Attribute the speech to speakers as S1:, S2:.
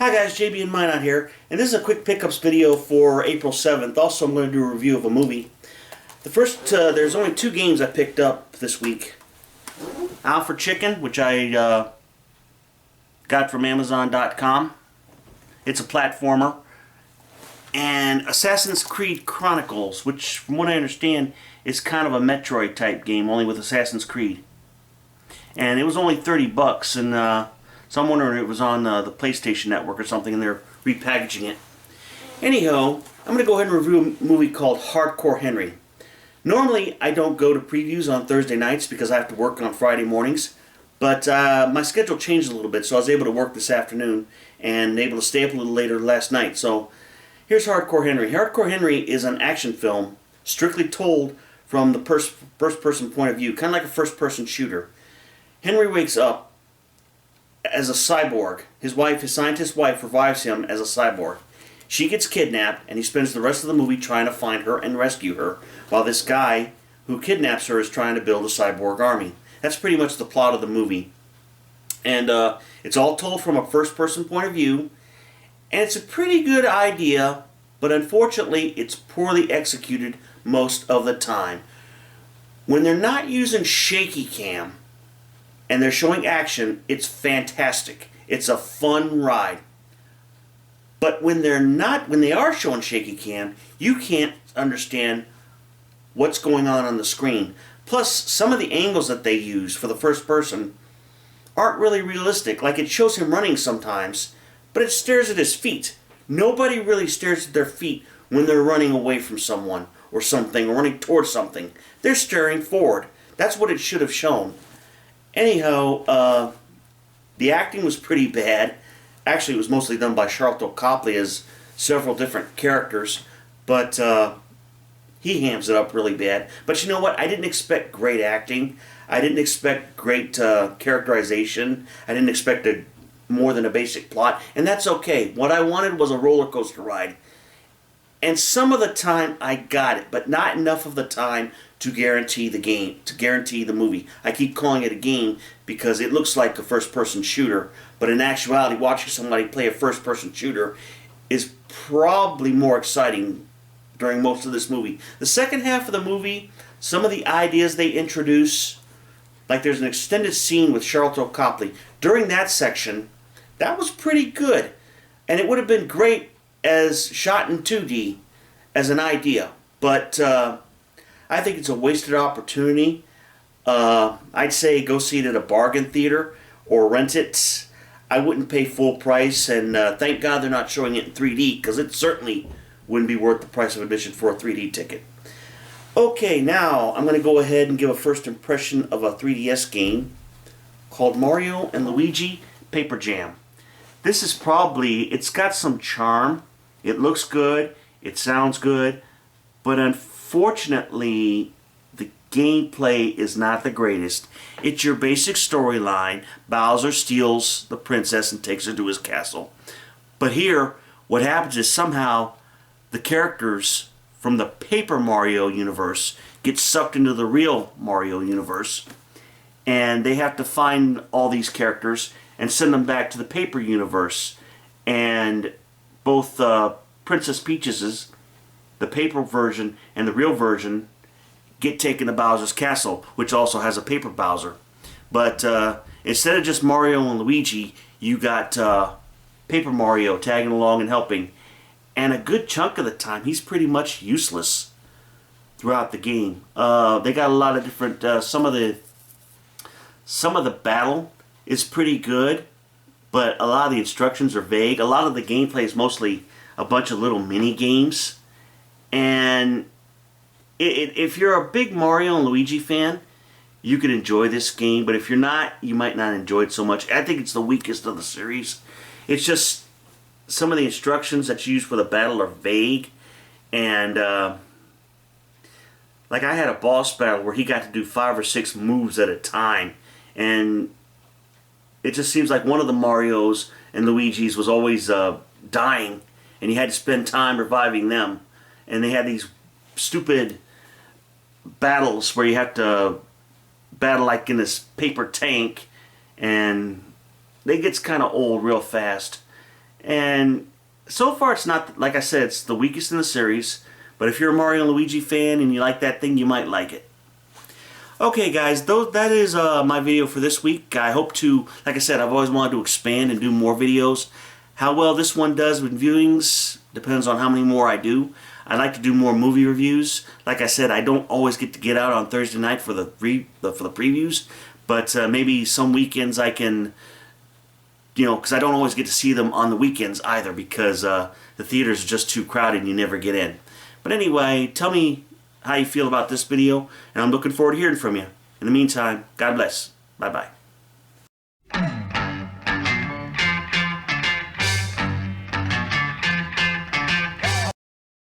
S1: Hi guys, JB and Minot here, and this is a quick pickups video for April 7th. Also, I'm going to do a review of a movie. There's only two games I picked up this week. Alpha Chicken, which I got from Amazon.com. It's a platformer. And Assassin's Creed Chronicles, which from what I understand is kind of a Metroid type game, only with Assassin's Creed. And it was only 30 bucks, and so I'm wondering if it was on the PlayStation Network or something, and they're repackaging it. Anyhow, I'm going to go ahead and review a movie called Hardcore Henry. Normally, I don't go to previews on Thursday nights because I have to work on Friday mornings. But my schedule changed a little bit, so I was able to work this afternoon and able to stay up a little later last night. So here's Hardcore Henry. Hardcore Henry is an action film strictly told from the first-person point of view, kind of like a first-person shooter. Henry wakes up as a cyborg. His scientist wife, revives him as a cyborg. She gets kidnapped, and he spends the rest of the movie trying to find her and rescue her, while this guy who kidnaps her is trying to build a cyborg army. That's pretty much the plot of the movie. And it's all told from a first-person point of view, and it's a pretty good idea, but unfortunately, it's poorly executed most of the time. When they're not using shaky cam, and they're showing action, it's fantastic. It's a fun ride. But when they are showing shaky cam, you can't understand what's going on the screen. Plus, some of the angles that they use for the first person aren't really realistic. Like, it shows him running sometimes, but it stares at his feet. Nobody really stares at their feet when they're running away from someone or something, or running towards something. They're staring forward. That's what it should have shown. Anyhow, the acting was pretty bad. Actually, it was mostly done by Charlton Copley as several different characters, but he hams it up really bad. But you know what? I didn't expect great acting. I didn't expect great characterization. I didn't expect more than a basic plot, and that's okay. What I wanted was a roller coaster ride. And some of the time I got it, but not enough of the time to guarantee the game, to guarantee the movie. I keep calling it a game because it looks like a first-person shooter, but in actuality, watching somebody play a first-person shooter is probably more exciting during most of this movie. The second half of the movie, some of the ideas they introduce, like there's an extended scene with Charlton Copley. During that section, that was pretty good, and it would have been great as shot in 2D as an idea, but I think it's a wasted opportunity. I'd say go see it at a bargain theater or rent it. I wouldn't pay full price, and thank God they're not showing it in 3D, because it certainly wouldn't be worth the price of admission for a 3D ticket. Okay, now I'm going to go ahead and give a first impression of a 3DS game called Mario and Luigi Paper Jam. This is it's got some charm. It looks good, it sounds good, but unfortunately, the gameplay is not the greatest. It's your basic storyline. Bowser steals the princess and takes her to his castle. But here, what happens is somehow the characters from the Paper Mario universe get sucked into the real Mario universe, and they have to find all these characters and send them back to the Paper universe. And both Princess Peach's, the paper version and the real version, get taken to Bowser's castle, which also has a paper Bowser. But instead of just Mario and Luigi, you got Paper Mario tagging along and helping. And a good chunk of the time, he's pretty much useless throughout the game. They got a lot of different. Some of the battle is pretty good, but a lot of the instructions are vague. A lot of the gameplay is mostly a bunch of little mini games. And if you're a big Mario and Luigi fan, you could enjoy this game. But if you're not, you might not enjoy it so much. I think it's the weakest of the series. It's just some of the instructions that you use for the battle are vague. And like I had a boss battle where he got to do 5 or 6 moves at a time. And it just seems like one of the Marios and Luigis was always dying, and you had to spend time reviving them. And they had these stupid battles where you have to battle like in this paper tank, and it gets kind of old real fast. And so far it's not, like I said, it's the weakest in the series. But if you're a Mario Luigi fan and you like that thing, you might like it. Okay guys, that is my video for this week. I hope to, like I said, I've always wanted to expand and do more videos. How well this one does with viewings depends on how many more I do. I like to do more movie reviews. Like I said, I don't always get out on Thursday night for the previews, but maybe some weekends I can, you know, because I don't always get to see them on the weekends either, because the theaters are just too crowded and you never get in. But anyway, tell me how you feel about this video, and I'm looking forward to hearing from you. In the meantime, God bless. Bye-bye.